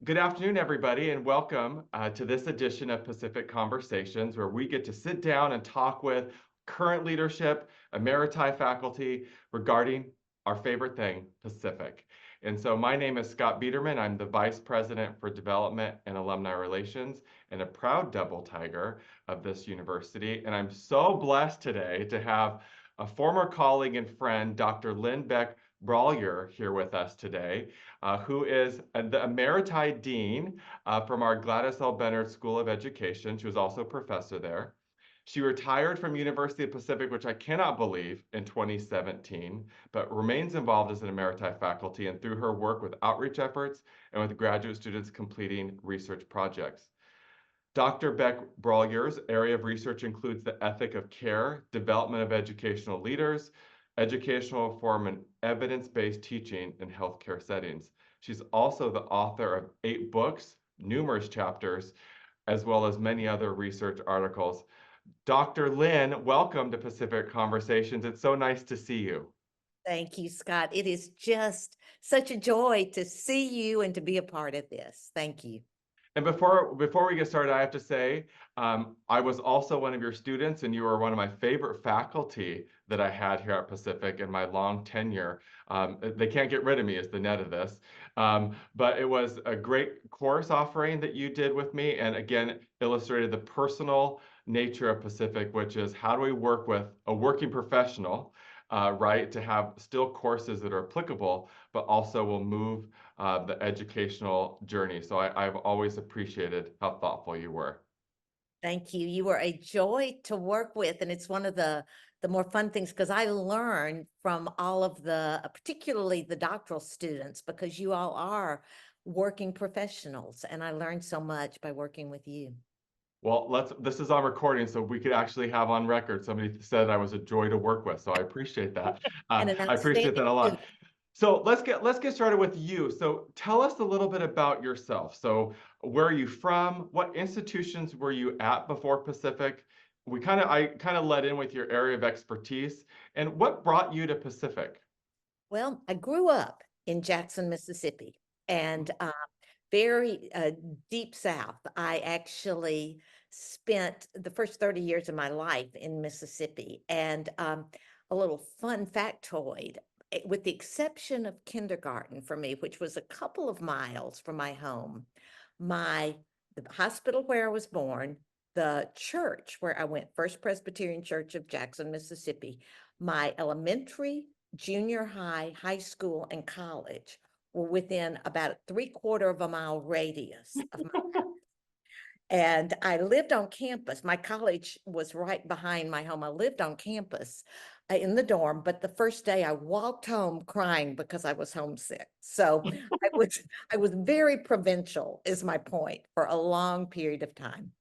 Good afternoon, everybody, and welcome to this edition of Pacific Conversations, where we get to sit down and talk with current leadership, emeriti faculty regarding our favorite thing, Pacific. And so my name is Scott Biederman. I'm the Vice President for Development and Alumni Relations and a proud double tiger of this university. And I'm so blessed today to have a former colleague and friend, Dr. Lynn Beck Brallier, here with us today. Who is the Emeriti Dean from our Gladys L. Benerd School of Education. She was also a professor there. She retired from University of Pacific, which I cannot believe, in 2017, but remains involved as an Emeriti faculty and through her work with outreach efforts and with graduate students completing research projects. Dr. Beck Brallier's area of research includes the ethic of care, development of educational leaders, educational reform, and evidence-based teaching in healthcare settings. She's also the author of 8 books, numerous chapters, as well as many other research articles. Dr. Lynn, welcome to Pacific Conversations. It's so nice to see you. Thank you, Scott. It is just such a joy to see you and to be a part of this. Thank you. And before we get started, I have to say, I was also one of your students, and you were one of my favorite faculty that I had here at Pacific in my long tenure. They can't get rid of me is the net of this. But it was a great course offering that you did with me, and again, illustrated the personal nature of Pacific, which is how do we work with a working professional, right, to have still courses that are applicable, but also will move the educational journey. So I've always appreciated how thoughtful you were. Thank you. You were a joy to work with, and it's one of the more fun things because I learned from all of particularly the doctoral students, because you all are working professionals, and I learned so much by working with you. Well, this is on recording, so we could actually have on record somebody said I was a joy to work with. So I appreciate that. And an I appreciate outstanding that a lot. student. So let's get started with you. So tell us a little bit about yourself. So where are you from? What institutions were you at before Pacific? I kind of led in with your area of expertise, and what brought you to Pacific? Well, I grew up in Jackson, Mississippi, and very deep South. I actually spent the first 30 years of my life in Mississippi. And a little fun factoid, with the exception of kindergarten for me, which was a couple of miles from my home, the hospital where I was born, the church where I went, First Presbyterian Church of Jackson, Mississippi, my elementary, junior high, high school, and college were within about a 3/4 of a mile radius of my house. And I lived on campus. My college was right behind my home. I lived on campus in the dorm, but the first day I walked home crying because I was homesick. So I was very provincial, is my point, for a long period of time.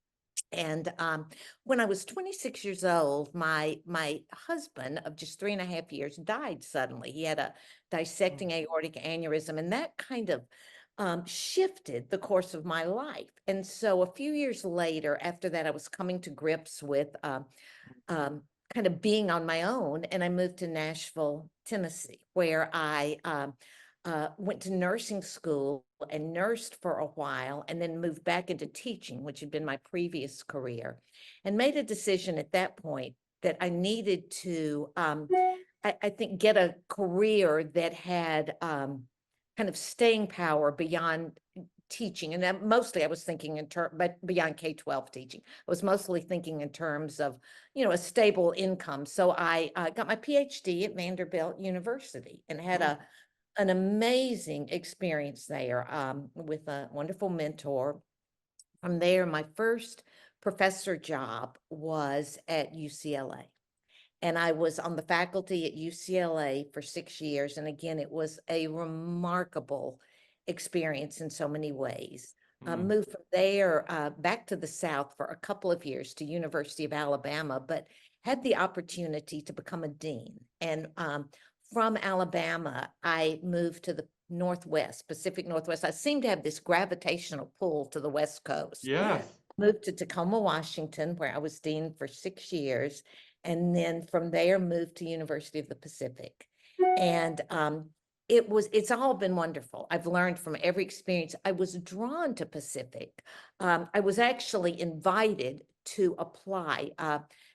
And when I was 26 years old, my husband of just 3.5 years died suddenly. He had a dissecting aortic aneurysm, and that kind of shifted the course of my life. And so a few years later, after that, I was coming to grips with kind of being on my own, and I moved to Nashville, Tennessee, where I went to nursing school and nursed for a while, and then moved back into teaching, which had been my previous career, and made a decision at that point that I needed to, I think, get a career that had kind of staying power beyond teaching. And then mostly I was thinking but beyond K-12 teaching, I was mostly thinking in terms of, a stable income. So I got my PhD at Vanderbilt University and had an amazing experience there with a wonderful mentor. From there, my first professor job was at UCLA. And I was on the faculty at UCLA for 6 years. And again, it was a remarkable experience in so many ways. Moved from there back to the South for a couple of years to University of Alabama, but had the opportunity to become a dean. And from Alabama, I moved to the Northwest, Pacific Northwest. I seem to have this gravitational pull to the West Coast. Yes. Moved to Tacoma, Washington, where I was dean for 6 years. And then from there moved to University of the Pacific. And it's all been wonderful. I've learned from every experience. I was drawn to Pacific. I was actually invited to apply.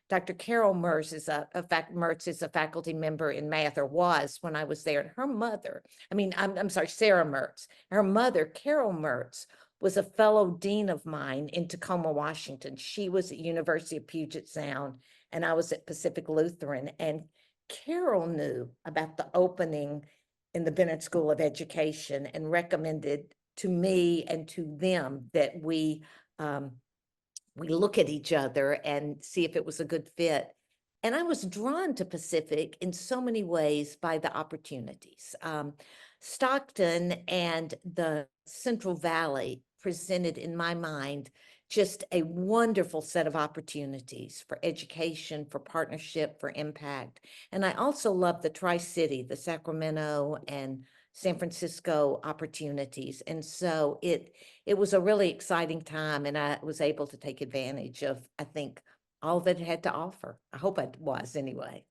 Dr. Carol Mertz is Mertz is a faculty member in math, or was when I was there. And her mother, I'm sorry, Sarah Mertz. Her mother, Carol Mertz, was a fellow dean of mine in Tacoma, Washington. She was at University of Puget Sound, and I was at Pacific Lutheran. And Carol knew about the opening in the Benerd School of Education and recommended to me and to them that we look at each other and see if it was a good fit. And I was drawn to Pacific in so many ways by the opportunities. Stockton and the Central Valley presented in my mind just a wonderful set of opportunities for education, for partnership, for impact. And I also love the Tri-City, the Sacramento and San Francisco opportunities. And so it was a really exciting time, and I was able to take advantage of, I think, all that it had to offer. I hope I was anyway.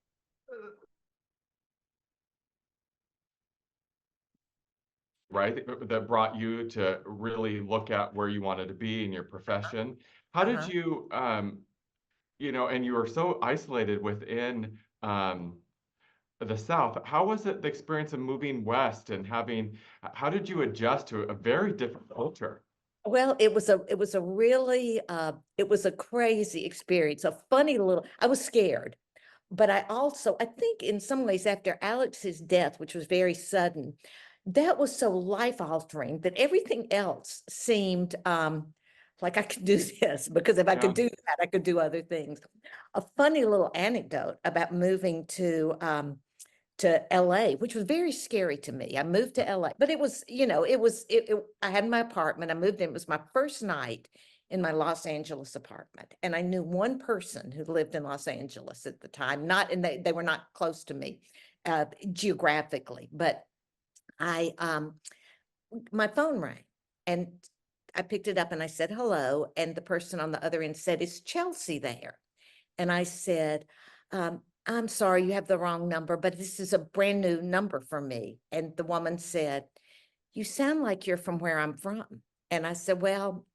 Right? That brought you to really look at where you wanted to be in your profession. How did Uh-huh. you, and you were so isolated within the South. How was it the experience of moving west and how did you adjust to a very different culture? Well, it was a really it was a crazy experience, a funny little, I was scared, but I think in some ways after Alex's death, which was very sudden, that was so life altering that everything else seemed like I could do this, because if I Yeah. could do that, I could do other things. A funny little anecdote about moving to LA, which was very scary to me. I moved to LA, but it was, I had my apartment. I moved in. It was my first night in my Los Angeles apartment. And I knew one person who lived in Los Angeles at the time, not, and they were not close to me geographically, but my phone rang and I picked it up and I said, hello. And the person on the other end said, is Chelsea there? And I said, I'm sorry, you have the wrong number, but this is a brand new number for me. And the woman said, you sound like you're from where I'm from. And I said, well,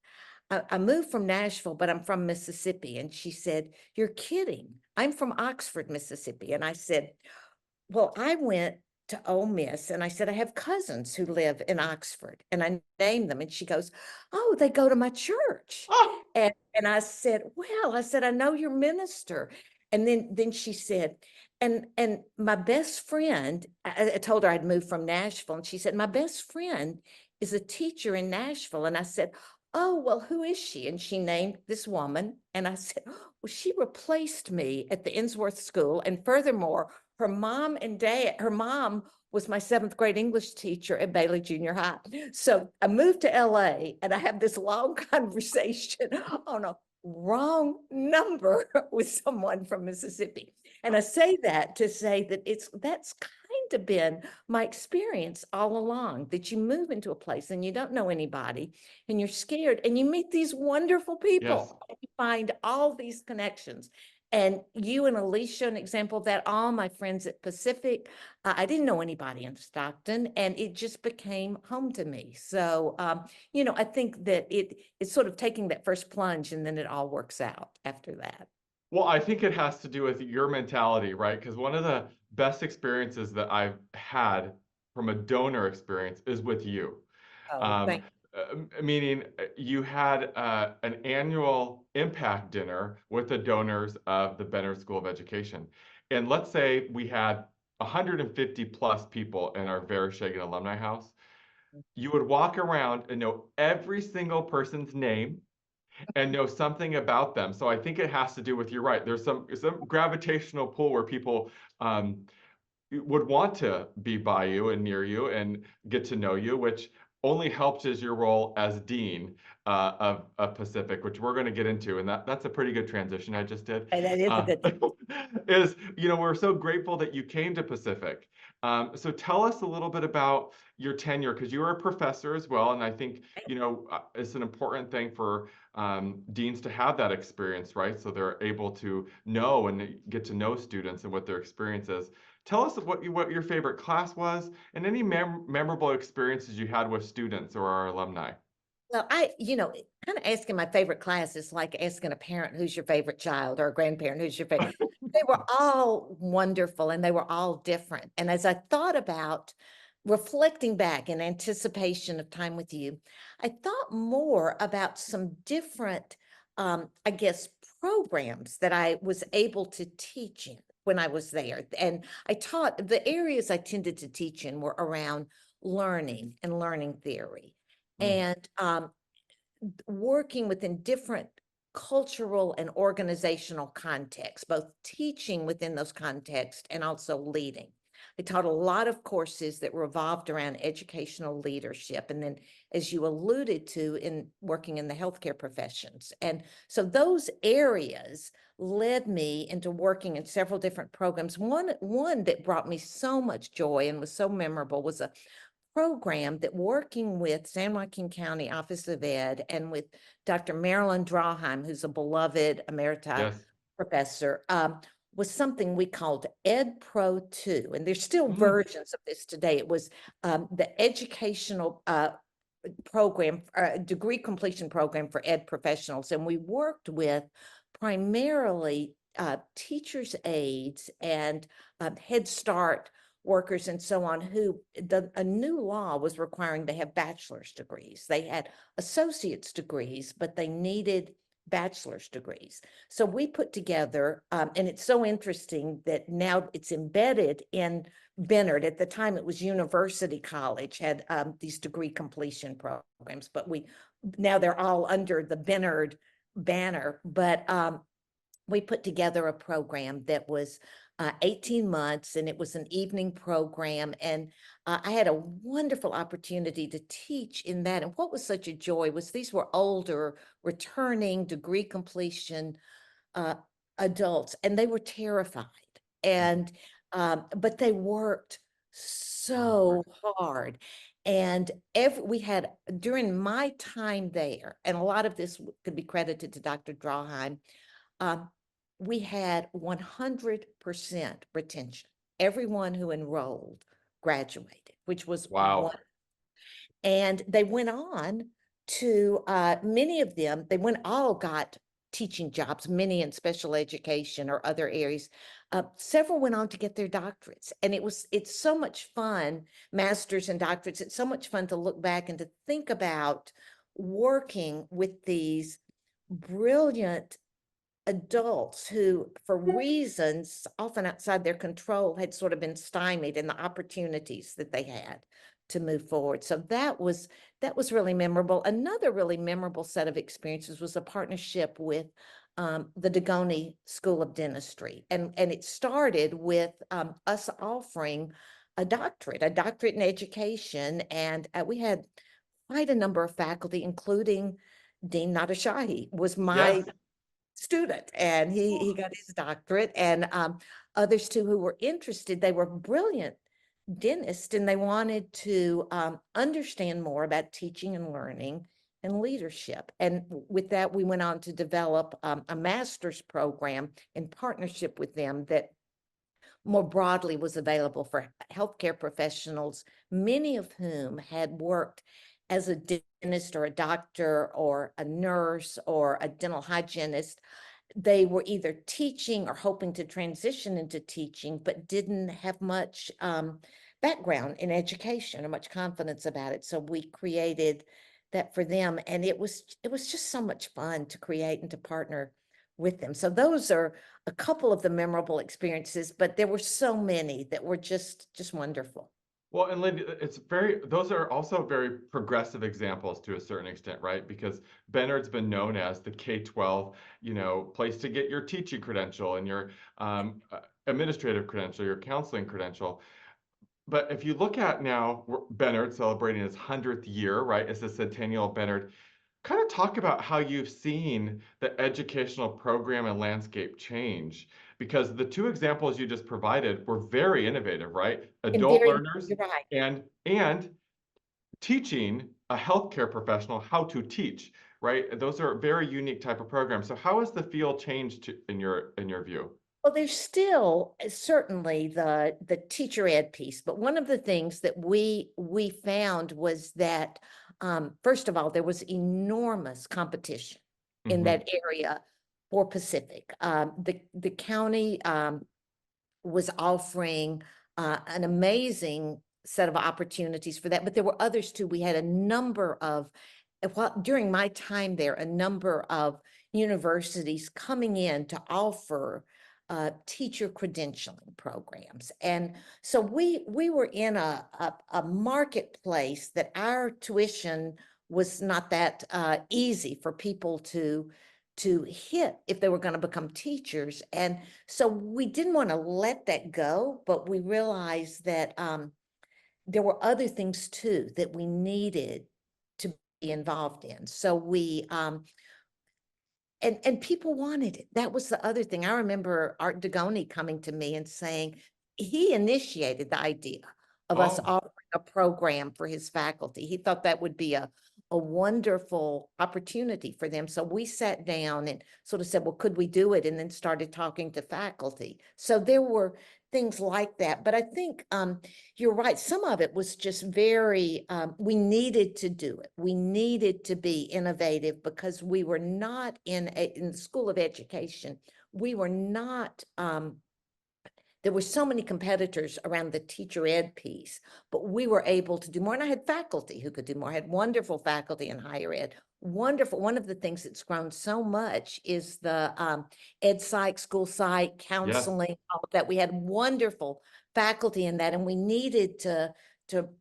I moved from Nashville, but I'm from Mississippi. And she said, you're kidding. I'm from Oxford, Mississippi. And I said, well, I went to Ole Miss and I said, I have cousins who live in Oxford, and I named them. And she goes, oh, they go to my church. Oh, And I said, well, I said, I know your minister. And then she said, and my best friend, I told her I'd moved from Nashville, and she said, my best friend is a teacher in Nashville. And I said, oh, well, who is she? And she named this woman. And I said, well, she replaced me at the Innsworth School. And furthermore, her mom was my 7th grade English teacher at Bailey Junior High. So I moved to LA and I have this long conversation on a wrong number with someone from Mississippi. And I say that to say that that's kind of been my experience all along, that you move into a place and you don't know anybody and you're scared and you meet these wonderful yes. people. You find all these connections. And you and Alicia, an example of that, all my friends at Pacific, I didn't know anybody in Stockton, and it just became home to me. So, I think that it's sort of taking that first plunge, and then it all works out after that. Well, I think it has to do with your mentality, right? Because one of the best experiences that I've had from a donor experience is with you. Oh, Um, thank Meaning you had an annual impact dinner with the donors of the Benerd School of Education. And let's say we had 150 plus people in our Vereshegen Alumni House. you. You would walk around and know every single person's name and know something about them. So I think it has to do with, you're right, there's some gravitational pull where people would want to be by you and near you and get to know you, which only helps as your role as dean of Pacific, which we're going to get into, and that's a pretty good transition I just did. And that is a Uh, good thing. we're so grateful that you came to Pacific. So tell us a little bit about your tenure, because you were a professor as well, and I think it's an important thing for deans to have that experience, right? So they're able to know and get to know students and what their experience is. Tell us what your favorite class was and any memorable experiences you had with students or our alumni. Well, kind of asking my favorite class is like asking a parent who's your favorite child or a grandparent who's your favorite. They were all wonderful and they were all different. And as I thought about reflecting back in anticipation of time with you, I thought more about some different, I guess, programs that I was able to teach in when I was there. And I taught the areas I tended to teach in were around learning and learning theory Mm, and working within different cultural and organizational contexts, both teaching within those contexts and also leading. I taught a lot of courses that revolved around educational leadership. And then, as you alluded to, in working in the healthcare professions. And so those areas led me into working in several different programs. One that brought me so much joy and was so memorable was a program that working with San Joaquin County Office of Ed and with Dr. Marilyn Drawheim, who's a beloved emerita yes. professor, was something we called Ed Pro 2. And there's still Mm, versions of this today. It was the educational program, degree completion program for ed professionals. And we worked with primarily teachers' aides and Head Start workers and so on who a new law was requiring they have bachelor's degrees. They had associate's degrees, but they needed bachelor's degrees. So we put together, and it's so interesting that now it's embedded in Benerd. At the time, it was University College had these degree completion programs, but now they're all under the Benerd banner. But we put together a program that was 18 months, and it was an evening program. And I had a wonderful opportunity to teach in that. And what was such a joy was these were older, returning degree completion uh, adults, and they were terrified. mm, And but they worked hard. so hard. And we had during my time there, and a lot of this could be credited to Dr. Drawheim, um, we had 100% retention. Everyone who enrolled graduated, which was one. Wow. And they went on to, many of them, all got teaching jobs, many in special education or other areas. Several went on to get their doctorates. And it's so much fun, masters and doctorates. It's so much fun to look back and to think about working with these brilliant adults who, for reasons often outside their control, had sort of been stymied in the opportunities that they had to move forward. So that was really memorable. Another really memorable set of experiences was a partnership with the Benerd School of Dentistry, and it started with us offering a doctorate in education, and we had quite a number of faculty, including Dean Nadashahi was my Yes. student, and he got his doctorate, and others too who were interested. They were brilliant dentists, and they wanted to understand more about teaching and learning and leadership. And with that, we went on to develop a master's program in partnership with them that more broadly was available for healthcare professionals, many of whom had worked as a dentist or a doctor or a nurse or a dental hygienist. They were either teaching or hoping to transition into teaching, but didn't have much background in education or much confidence about it. So we created that for them, and it was just so much fun to create and to partner with them. So those are a couple of the memorable experiences, but there were so many that were just wonderful. Well, and Lynn, those are also very progressive examples to a certain extent, right? Because Bennett's been known as the K-12, place to get your teaching credential and your administrative credential, your counseling credential. But if you look at now, Benerd celebrating his 100th year, right? It's the centennial of Benerd. Kind of talk about how you've seen the educational program and landscape change, because the two examples you just provided were very innovative, right? And Adult very, learners you're right. and teaching a healthcare professional how to teach, right? Those are very unique type of programs. So how has the field changed in your view? Well, there's still certainly the teacher ed piece, but one of the things that we found was that first of all, there was enormous competition in Hmm. that area for Pacific. The county was offering an amazing set of opportunities for that, but there were others too. We had a number of, well, during my time there, a number of universities coming in to offer teacher credentialing programs. And so we were in a marketplace that our tuition was not that easy for people to hit if they were going to become teachers. And so we didn't want to let that go, but we realized that there were other things too that we needed to be involved in. So we and people wanted it. That was the other thing. I remember Art Degoni coming to me and saying he initiated the idea of us Oh, offering a program for his faculty. He thought that would be a wonderful opportunity for them. So we sat down and sort of said, well, could we do it? And then started talking to faculty. So there were things like that. But I think you're right. Some of it was just very, we needed to do it. We needed to be innovative because we were not in the School of Education. We were not, there were so many competitors around the teacher ed piece, but we were able to do more. And I had faculty who could do more. I had wonderful faculty in higher ed. Wonderful. One of the things that's grown so much is the ed psych, school psych, yes. counseling, all of that. We had wonderful faculty in that, and we needed to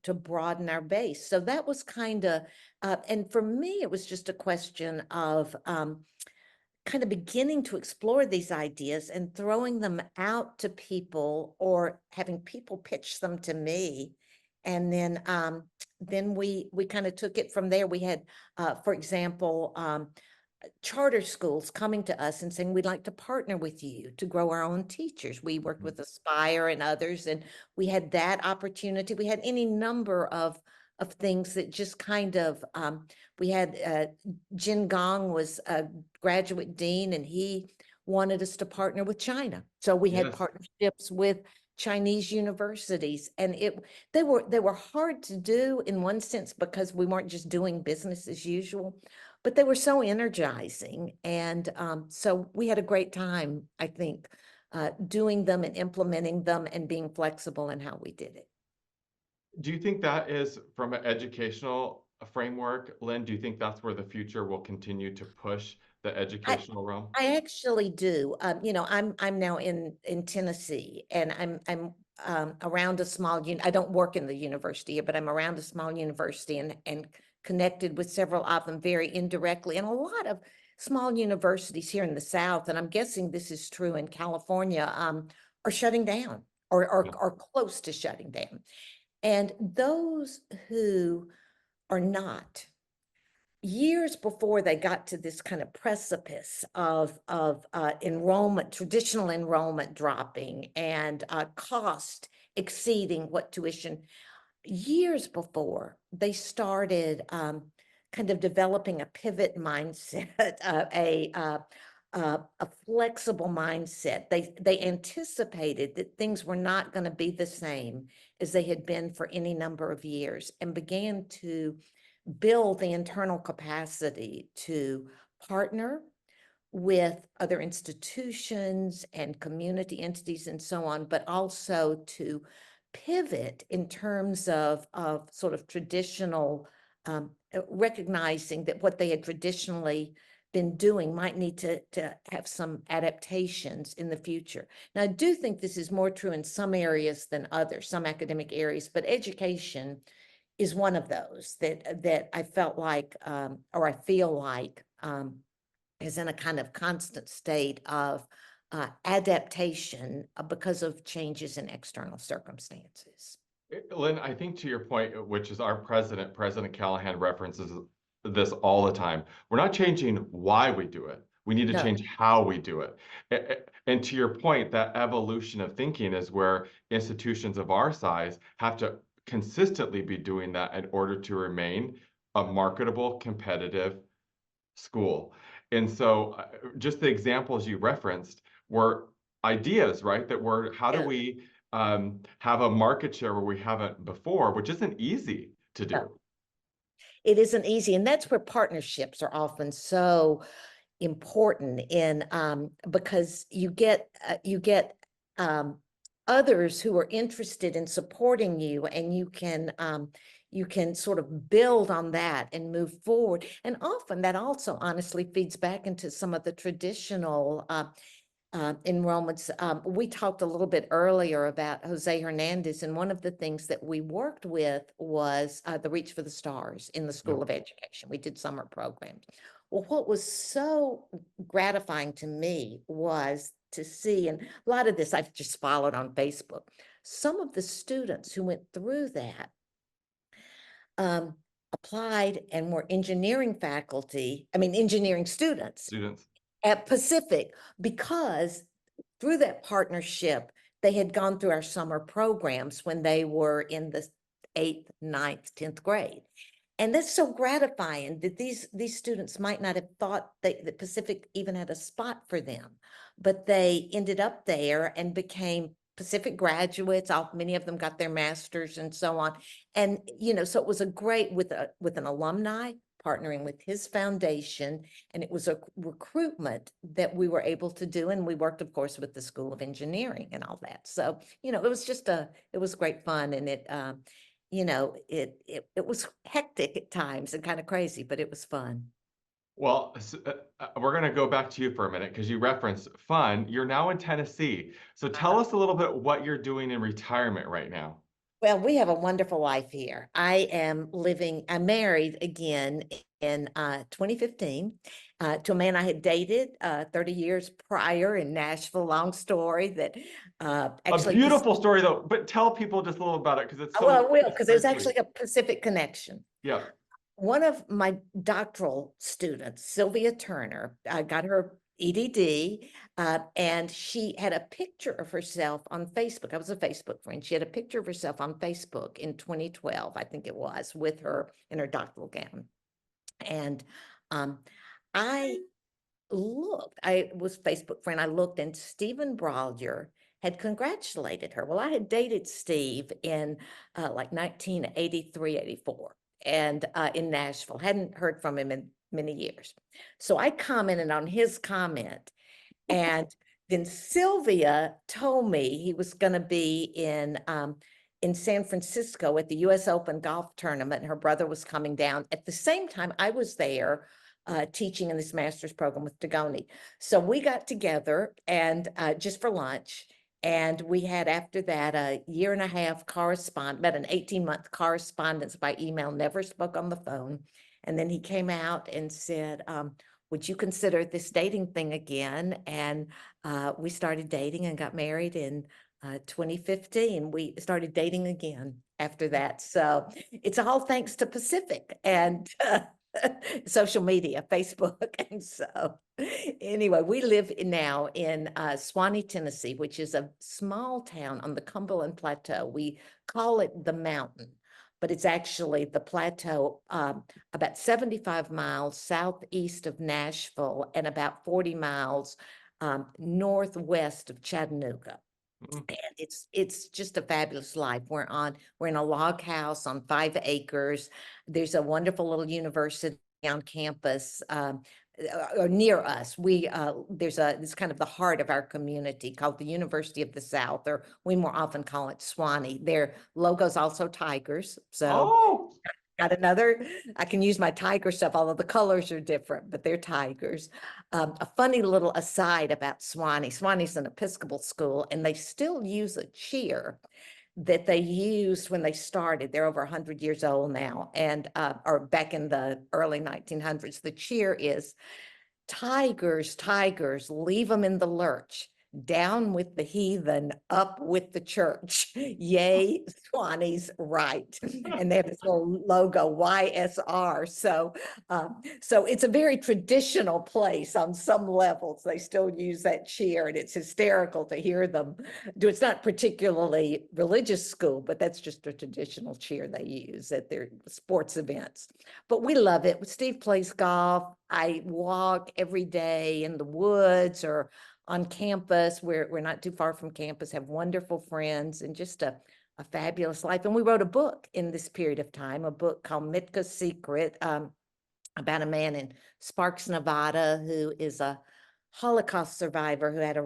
broaden our base. So that was kind of, and for me, it was just a question of kind of beginning to explore these ideas and throwing them out to people or having people pitch them to me. And then we kind of took it from there. We had, for example, charter schools coming to us and saying, we'd like to partner with you to grow our own teachers. We worked with Aspire and others, and we had that opportunity. We had any number of things that just kind of, we had Jin Gong was a graduate dean, and he wanted us to partner with China. So we had Yes. partnerships with Chinese universities, and they were hard to do in one sense because we weren't just doing business as usual, but they were so energizing. And so we had a great time, I think, doing them and implementing them and being flexible in how we did it. Do you think that is from an educational framework, Lynn? Do you think that's where the future will continue to push the I, educational realm? I actually do. I'm now in Tennessee, and I'm around a small I don't work in the university here, but I'm around a small university and connected with several of them very indirectly, and a lot of small universities here in the South, and I'm guessing this is true in California, are shutting down Yeah. or close to shutting down. And those who are not, years before they got to this kind of precipice of enrollment, traditional enrollment dropping, and cost exceeding what tuition, years before they started kind of developing a pivot mindset, a flexible mindset. They anticipated that things were not going to be the same as they had been for any number of years, and began to build the internal capacity to partner with other institutions and community entities and so on, but also to pivot in terms of sort of traditional, recognizing that what they had traditionally been doing might need to have some adaptations in the future. Now, I do think this is more true in some areas than others, some academic areas, but education is one of those that I felt like, or I feel like, is in a kind of constant state of adaptation because of changes in external circumstances. Lynn, I think to your point, which is our president, President Callahan references this all the time. We're not changing why we do it. We need to No, change how we do it. And to your point, that evolution of thinking is where institutions of our size have to consistently be doing that in order to remain a marketable, competitive school. And so just the examples you referenced were ideas, right? How do Yeah. we have a market share where we haven't before, which isn't easy to No, do. it isn't easy. And that's where partnerships are often so important in because you get others who are interested in supporting you, and you can sort of build on that and move forward. And often that also honestly feeds back into some of the traditional enrollments. We talked a little bit earlier about Jose Hernandez, and one of the things that we worked with was the Reach for the Stars in the School Yep. of Education. We did summer programs. Well, what was so gratifying to me was to see, and a lot of this I've just followed on Facebook, some of the students who went through that um, applied and were engineering faculty, engineering students Students. at Pacific, because through that partnership, they had gone through our summer programs when they were in the 8th, 9th, 10th grade. And that's so gratifying that these students might not have thought that Pacific even had a spot for them, but they ended up there and became Pacific graduates. Many of them got their masters and so on. And, so it was a great with an alumni partnering with his foundation, and it was a recruitment that we were able to do. And we worked, of course, with the School of Engineering and all that. So, it was it was great fun. And it was hectic at times and kind of crazy, but it was fun. Well, we're going to go back to you for a minute because you referenced fun. You're now in Tennessee. So tell us a little bit what you're doing in retirement right now. Well, we have a wonderful life here. I'm married again in 2015 to a man I had dated 30 years prior in Nashville. Long story that A actually, beautiful story though, but tell people just a little about it because well, I will, it's because very there's sweet. actually a Pacific connection. Yeah. One of my doctoral students, Sylvia Turner, I got her EDD, and she had a picture of herself on Facebook. I was a Facebook friend. She had a picture of herself on Facebook in 2012, I think it was, with her in her doctoral gown. And um, I I was Facebook friend. I looked, and Stephen Brallier had congratulated her. Well, I had dated Steve in like 1983, 84, and in Nashville. Hadn't heard from him in many years. So I commented on his comment, and then Sylvia told me he was going to be in San Francisco at the US Open golf tournament, and her brother was coming down. At the same time, I was there teaching in this master's program with Dagoni. So we got together and just for lunch. And we had after that a year and a half about an 18-month correspondence by email, never spoke on the phone. And then he came out and said, would you consider this dating thing again? And we started dating and got married in 2015. We started dating again after that. So it's all thanks to Pacific and social media, Facebook. And so anyway, we live now in Swanee, Tennessee, which is a small town on the Cumberland Plateau. We call it the Mountain, but it's actually the plateau, about 75 miles southeast of Nashville and about 40 miles northwest of Chattanooga. Mm. And it's just a fabulous life. We're in a log house on 5 acres. There's a wonderful little university on campus or near us. It's kind of the heart of our community called the University of the South, or we more often call it Swanee. Their logo's also tigers. So Oh, got another, I can use my tiger stuff, although the colors are different, but they're tigers. A funny little aside about Swanee. Swanee's an Episcopal school, and they still use a cheer that they used when they started. They're over 100 years old now, and or back in the early 1900s. The cheer is, tigers, tigers, leave them in the lurch. Down with the heathen, up with the church. Yay, Swanee's right. And they have this little logo, YSR. So it's a very traditional place on some levels. They still use that cheer, and it's hysterical to hear them do. It's not particularly religious school, but that's just a traditional cheer they use at their sports events. But we love it. Steve plays golf. I walk every day in the woods or on campus. We're not too far from campus, have wonderful friends, and just a fabulous life. And we wrote a book in this period of time, a book called Mitka's Secret, about a man in Sparks, Nevada, who is a Holocaust survivor who has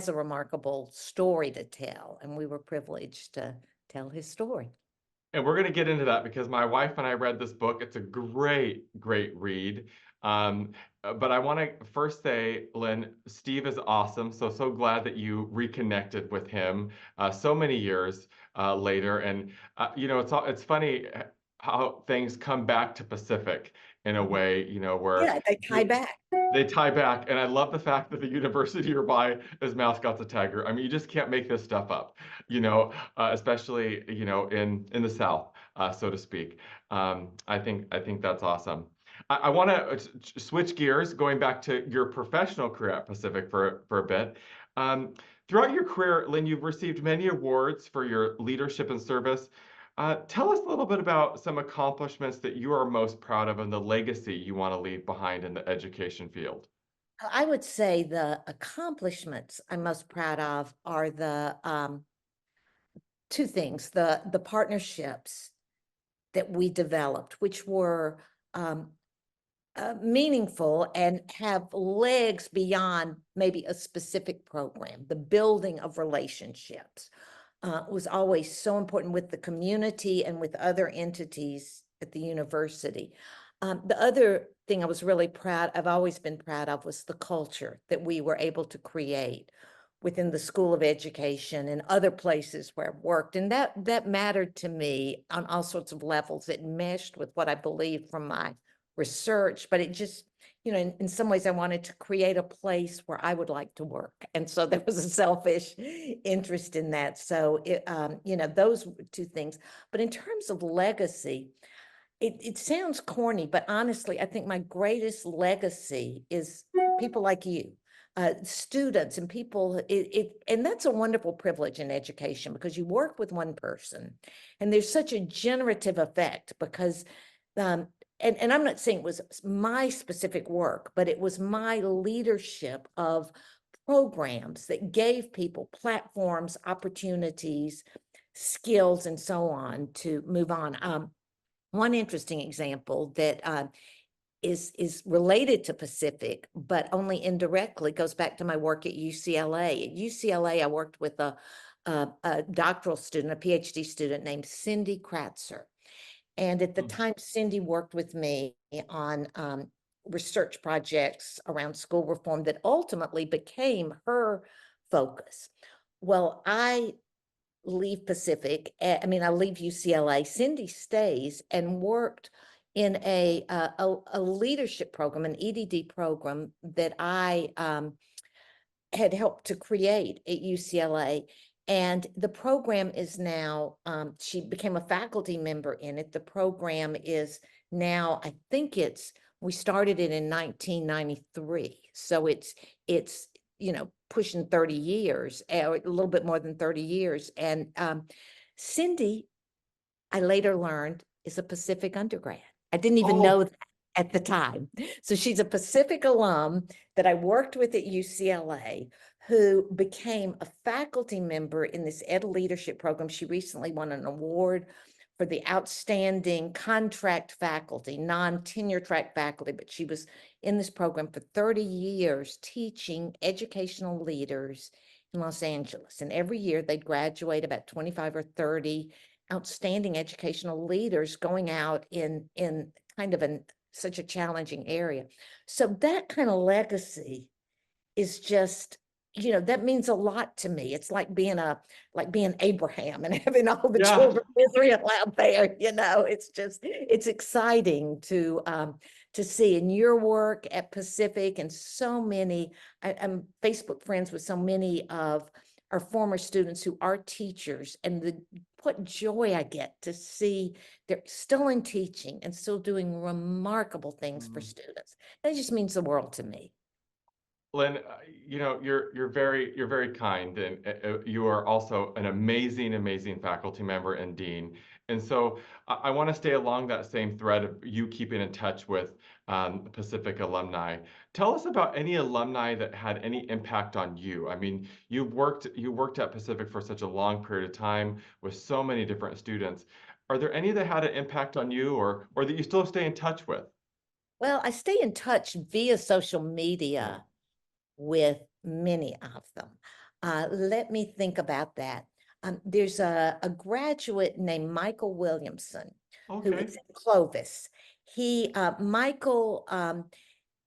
a remarkable story to tell. And we were privileged to tell his story. And we're going to get into that because my wife and I read this book. It's a great, great read. But I want to first say, Lynn, Steve is awesome. So glad that you reconnected with him so many years later. And it's funny how things come back to Pacific in a way, where Yeah, they tie back. they tie back. And I love the fact that the university nearby is mascot's a tiger. I mean, you just can't make this stuff up, especially, in the South, so to speak. I think that's awesome. I want to switch gears, going back to your professional career at Pacific for a bit. Throughout your career, Lynn, you've received many awards for your leadership and service. Tell us a little bit about some accomplishments that you are most proud of and the legacy you want to leave behind in the education field. I would say the accomplishments I'm most proud of are the two things: the partnerships that we developed, which were meaningful and have legs beyond maybe a specific program. The building of relationships was always so important with the community and with other entities at the university. The other thing I was really I've always been proud of, was the culture that we were able to create within the School of Education and other places where I've worked. And that mattered to me on all sorts of levels. It meshed with what I believed from my research, but it just, in some ways I wanted to create a place where I would like to work. And so there was a selfish interest in that. So those two things. But in terms of legacy, it sounds corny, but honestly, I think my greatest legacy is people like you, students and people. And that's a wonderful privilege in education, because you work with one person and there's such a generative effect, because and I'm not saying it was my specific work, but it was my leadership of programs that gave people platforms, opportunities, skills, and so on to move on. One interesting example that is related to Pacific, but only indirectly, goes back to my work at UCLA. At UCLA, I worked with a doctoral student, a PhD student named Cindy Kratzer. And at the time, Cindy worked with me on research projects around school reform that ultimately became her focus. Well, I leave Pacific. I leave UCLA. Cindy stays and worked in a leadership program, an EDD program that I had helped to create at UCLA. And the program is now, she became a faculty member in it. The program is now, we started it in 1993. So it's, pushing 30 years, or a little bit more than 30 years. And Cindy, I later learned, is a Pacific undergrad. I didn't even know that at the time. So she's a Pacific alum that I worked with at UCLA, who became a faculty member in this Ed Leadership program. She recently won an award for the outstanding contract faculty, non-tenure track faculty, but she was in this program for 30 years teaching educational leaders in Los Angeles. And every year they'd graduate about 25 or 30 outstanding educational leaders going out in kind of such a challenging area. So that kind of legacy is just, that means a lot to me. It's like being Abraham and having all the children of Israel out there. It's exciting to see in your work at Pacific, and so many. I'm Facebook friends with so many of our former students who are teachers, and what joy I get to see they're still in teaching and still doing remarkable things for students. That just means the world to me. Lynn, you're very kind, and you are also an amazing faculty member and dean. And so I want to stay along that same thread of you keeping in touch with Pacific alumni. Tell us about any alumni that had any impact on you. I mean, you worked at Pacific for such a long period of time with so many different students. Are there any that had an impact on you, or that you still stay in touch with? Well, I stay in touch via social Yeah. media with many of them. Let me think about that. There's a graduate named Michael Williamson who is Okay. in Clovis. Michael,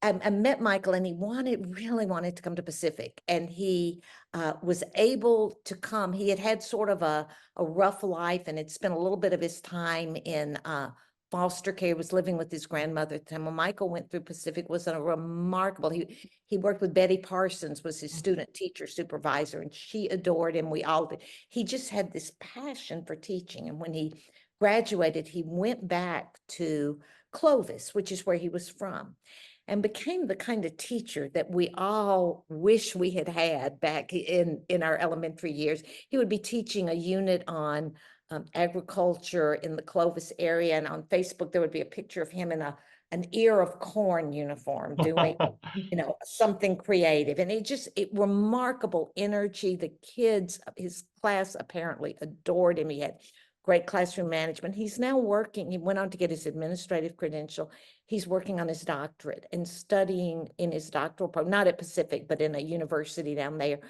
I met Michael and he really wanted to come to Pacific, and he was able to come. He had had sort of a rough life and had spent a little bit of his time in foster care, was living with his grandmother at the time. When Michael went through Pacific, was a remarkable, he worked with Betty Parsons, was his student teacher supervisor, and she adored him. We all did. He just had this passion for teaching. And when he graduated, he went back to Clovis, which is where he was from, and became the kind of teacher that we all wish we had had back in our elementary years. He would be teaching a unit on agriculture in the Clovis area, and on Facebook there would be a picture of him in an ear of corn uniform doing something creative. And it remarkable energy. The kids, his class apparently adored him. He had great classroom management. He's now working, he went on to get his administrative credential. He's working on his doctorate and studying in his doctoral program, not at Pacific, but in a university down there.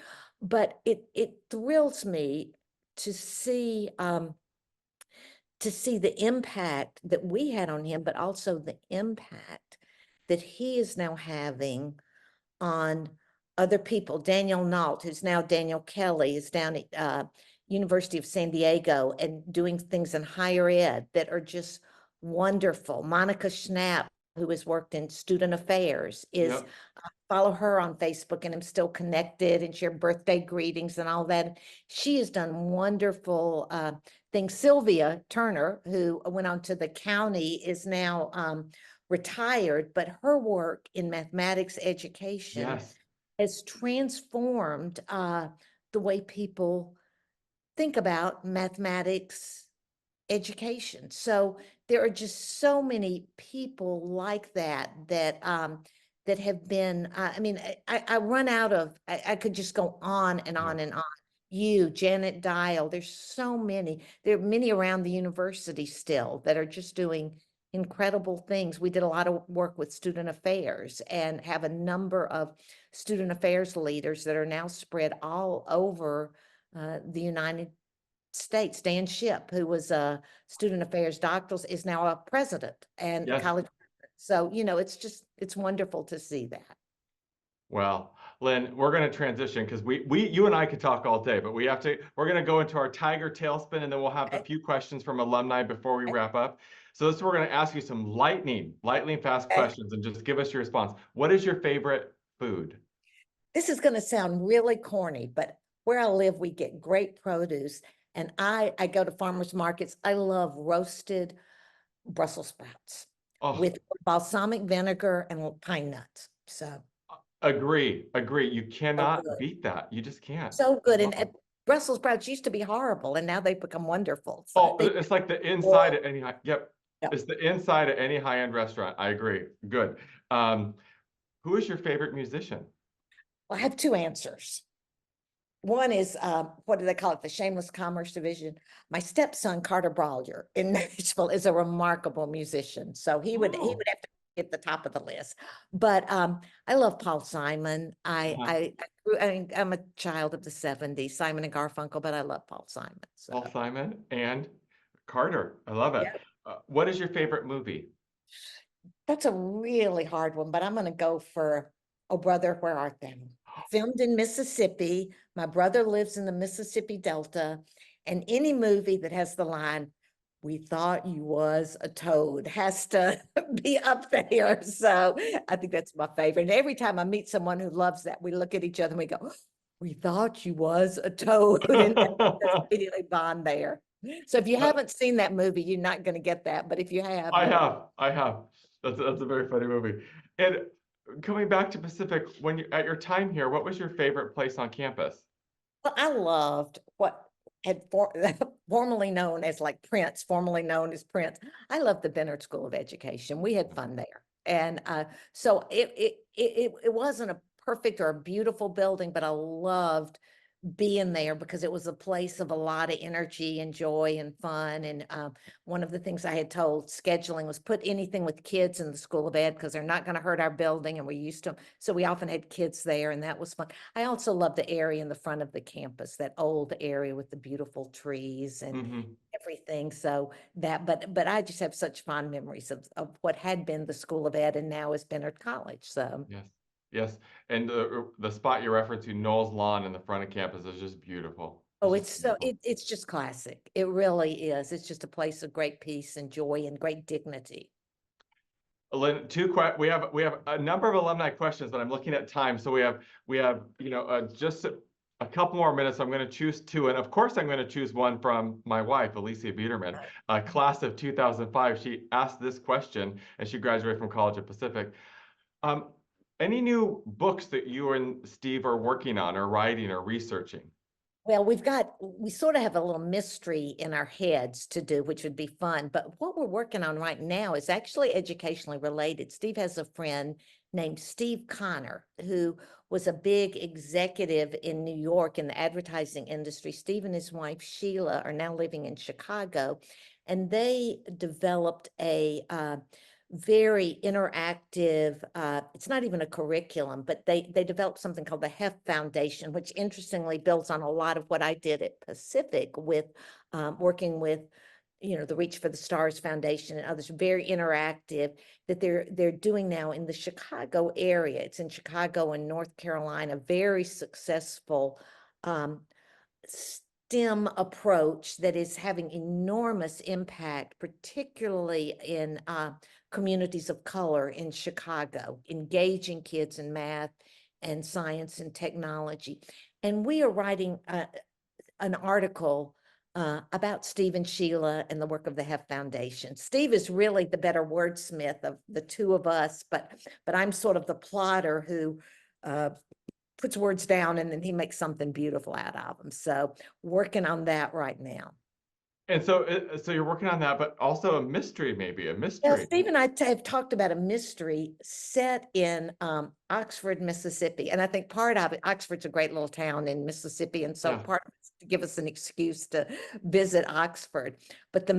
But it thrills me to see the impact that we had on him, but also the impact that he is now having on other people. Daniel Nault, who's now Daniel Kelly, is down at University of San Diego and doing things in higher ed that are just wonderful. Monica Schnapp, who has worked in student affairs, is Yep. follow her on Facebook, and I'm still connected and share birthday greetings and all that. She has done wonderful things. Sylvia Turner, who went on to the county, is now retired, but her work in mathematics education Yes. has transformed the way people think about mathematics education. So there are just so many people like that have been. I mean, I run out of. I could just go on and Yeah. on and on. You, Janet Dial. There's so many. There are many around the university still that are just doing incredible things. We did a lot of work with student affairs and have a number of student affairs leaders that are now spread all over the United States. Dan Ship, who was a student affairs doctoral, is now a president and a Yes. college president. So, it's wonderful to see that. Well, Lynn, we're going to transition because you and I could talk all day, but we're going to go into our tiger tailspin, and then we'll have a Okay, few questions from alumni before we okay, wrap up. So we're going to ask you some lightning fast okay. questions and just give us your response. What is your favorite food? This is going to sound really corny, but where I live, we get great produce. And I go to farmers markets. I love roasted Brussels sprouts Oh, with balsamic vinegar and pine nuts. So, agree. You so cannot good. beat that. You just can't. So I good. love And them. Brussels sprouts used to be horrible, and now they've become wonderful. So Oh, they, it's like the inside well, of any yep. yeah. It's the inside of any high-end restaurant. I agree. Good. Um, who is your favorite musician? Well, I have two answers. One is, what do they call it? The Shameless Commerce Division. My stepson, Carter Brallier in Nashville, is a remarkable musician. So he Oh, would have to be at the top of the list. But I love Paul Simon. uh-huh. I'm a child of the 70s, Simon and Garfunkel, but I love Paul Simon. So Paul Simon and Carter. I love it. yeah, What is your favorite movie? that's a really hard one, but I'm going to go for Oh Brother, Where Art Thou? Filmed in Mississippi. My brother lives in the Mississippi Delta, and any movie that has the line, "We thought you was a toad," has to be up there. So I think that's my favorite. And every time I meet someone who loves that, we look at each other and we go, "We thought you was a toad," and that's immediately bond there. So if you haven't seen that movie, you're not going to get that. But if you have, I you will. have. I have. That's a very funny movie. And coming back to Pacific, when you at your time here, what was your favorite place on campus? Well, I loved had formerly known as like Prince, formerly known as Prince. I love the Benerd School of Education. We had fun there. And so it wasn't a perfect or a beautiful building, but I loved being there because it was a place of a lot of energy and joy and fun. And one of the things I had told scheduling was put anything with kids in the School of Ed because they're not going to hurt our building, and we used to. So we often had kids there, and that was fun. I also love the area in the front of the campus, that old area with the beautiful trees and Mhm. everything. So that, but I just have such fond memories of what had been the School of Ed and now is Benerd College. So. Yes, yes, and the spot you're referencing, Knowles Lawn in the front of campus is just beautiful. Oh, It's just it's so beautiful. it's just classic. It really is. It's just a place of great peace and joy and great dignity. Lynn, we have a number of alumni questions, but I'm looking at time, so we have just a couple more minutes. I'm going to choose two, and of course, I'm going to choose one from my wife, Alicia Biederman, class of 2005. She asked this question, and she graduated from College of Pacific. Um, any new books that you and Steve are working on, or writing, or researching? Well, we sort of have a little mystery in our heads to do, which would be fun. But what we're working on right now is actually educationally related. Steve has a friend named Steve Connor, who was a big executive in New York in the advertising industry. Steve and his wife, Sheila, are now living in Chicago, and they developed a very interactive, it's not even a curriculum, but they developed something called the Heft Foundation, which interestingly builds on a lot of what I did at Pacific with working with, the Reach for the Stars Foundation and others, very interactive, that they're doing now in the Chicago area. It's in Chicago and North Carolina, very successful STEM approach that is having enormous impact, particularly in communities of color in Chicago, engaging kids in math and science and technology. And we are writing an article about Steve and Sheila and the work of the Heft Foundation. Steve is really the better wordsmith of the two of us, but I'm sort of the plotter who puts words down and then he makes something beautiful out of them. So working on that right now. And so you're working on that, but also a mystery, maybe a Well, mystery. Steve and I have talked about a mystery set in Oxford, Mississippi. And I think part of it, Oxford's a great little town in Mississippi. And so Yeah. part of it's to give us an excuse to visit Oxford. But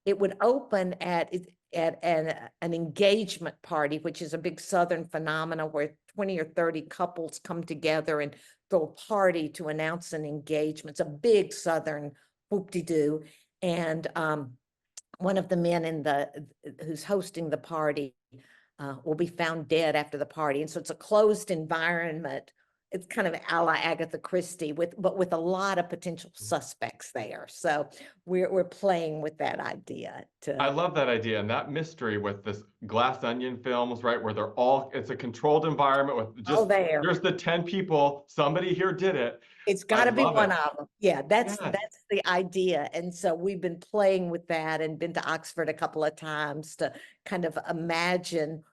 it would open at an engagement party, which is a big Southern phenomenon where 20 or 30 couples come together and throw a party to announce an engagement. It's a big Southern whoop-de-doo. And one of the men who's hosting the party will be found dead after the party. And so it's a closed environment. It's kind of a la Agatha Christie but with a lot of potential suspects there. So we're playing with that idea I to. love that idea, and that mystery with this Glass Onion films, right, where it's a controlled environment with Oh, just, there. here's the 10 people, somebody here did it. It's I got to be love one it. of them. Yeah, that's Yes. the idea. And so we've been playing with that and been to Oxford a couple of times to kind of imagine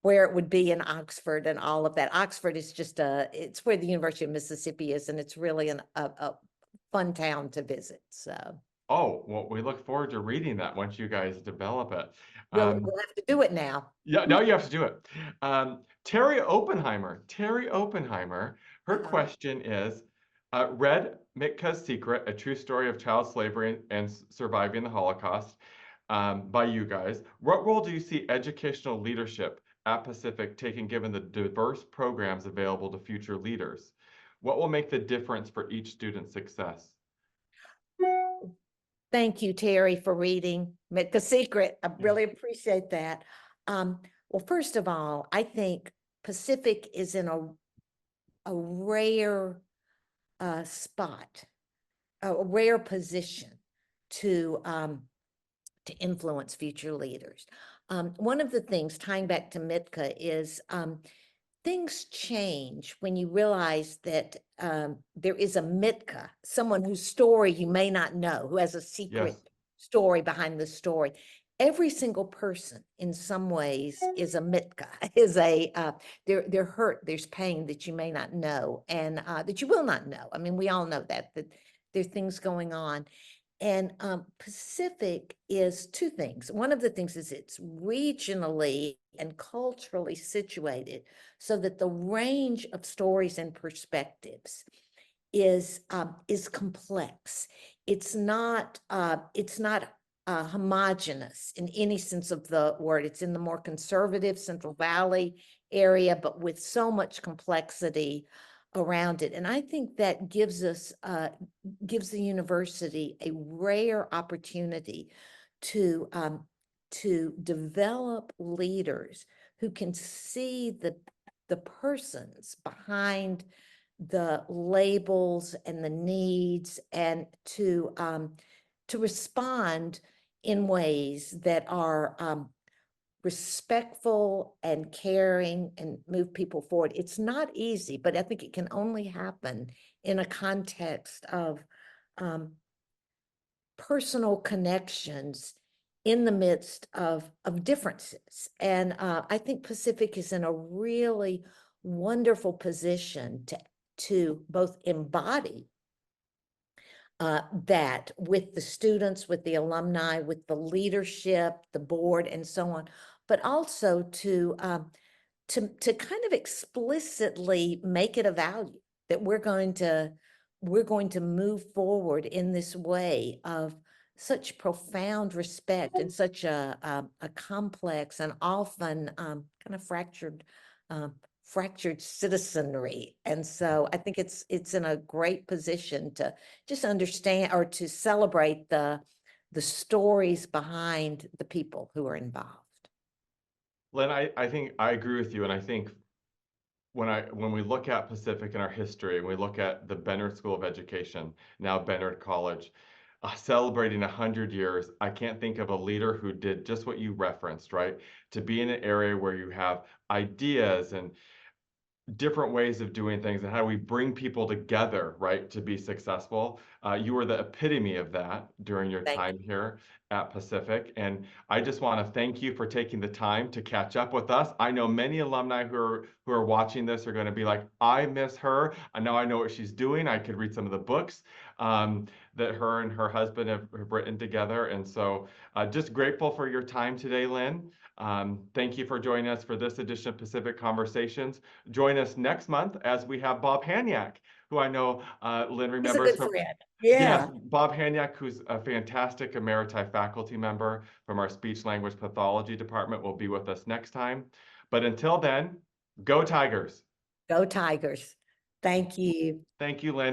where it would be in Oxford and all of that. Oxford is just it's where the University of Mississippi is, and it's really a fun town to visit. So Oh, well, we look forward to reading that once you guys develop it. we'll Um, have to do it now. yeah, now you have to do it. Terry Oppenheimer, her Uh-huh. question is, read Mitka's Secret, A True Story of Child Slavery and Surviving the Holocaust, by you guys. What role do you see educational leadership at Pacific taking given the diverse programs available to future leaders? What will make the difference for each student's success? Thank you, Terry, for reading The Secret. I Yeah. really appreciate that. Well, first of all, I think Pacific is in a rare spot, a rare position to influence future leaders. One of the things tying back to Mitka is things change when you realize that there is a Mitka, someone whose story you may not know, who has a secret Yes. story behind the story. Every single person in some ways is a Mitka, is they're hurt, there's pain that you may not know and that you will not know. I mean, we all know that There are things going on. And Pacific is two things. One of the things is it's regionally and culturally situated so that the range of stories and perspectives is complex. It's not homogenous in any sense of the word. It's in the more conservative Central Valley area, but with so much complexity around it. And I think that gives the university a rare opportunity to develop leaders who can see the persons behind the labels and the needs, and to respond in ways that are respectful and caring and move people forward. It's not easy, but I think it can only happen in a context of personal connections in the midst of differences. And I think Pacific is in a really wonderful position to both embody that with the students, with the alumni, with the leadership, the board, and so on, but also to kind of explicitly make it a value that we're going to move forward in this way of such profound respect and such a complex and often kind of fractured citizenry. And so I think it's in a great position to just understand or to celebrate the stories behind the people who are involved. Lynn, I think I agree with you, and I think when we look at Pacific and our history, and we look at the Benerd School of Education, now Benerd College, celebrating 100 years, I can't think of a leader who did just what you referenced, right? To be in an area where you have ideas and different ways of doing things, and how do we bring people together, right, to be successful. You were the epitome of that during your Thank time here at Pacific, and I just want to thank you for taking the time to catch up with us. I know many alumni who are watching this are going to be like, I miss her. I know what she's doing. I could read some of the books that her and her husband have written together, and so just grateful for your time today, Lynn. Thank you for joining us for this edition of Pacific Conversations. Join us next month as we have Bob Hanyak, who I know Lynn He's a remembers good from. friend. Yes, Yeah. Bob Hanyak, who's a fantastic emeriti faculty member from our speech language pathology department, will be with us next time. But until then, go Tigers. Go Tigers. Thank you. Thank you, Lynn.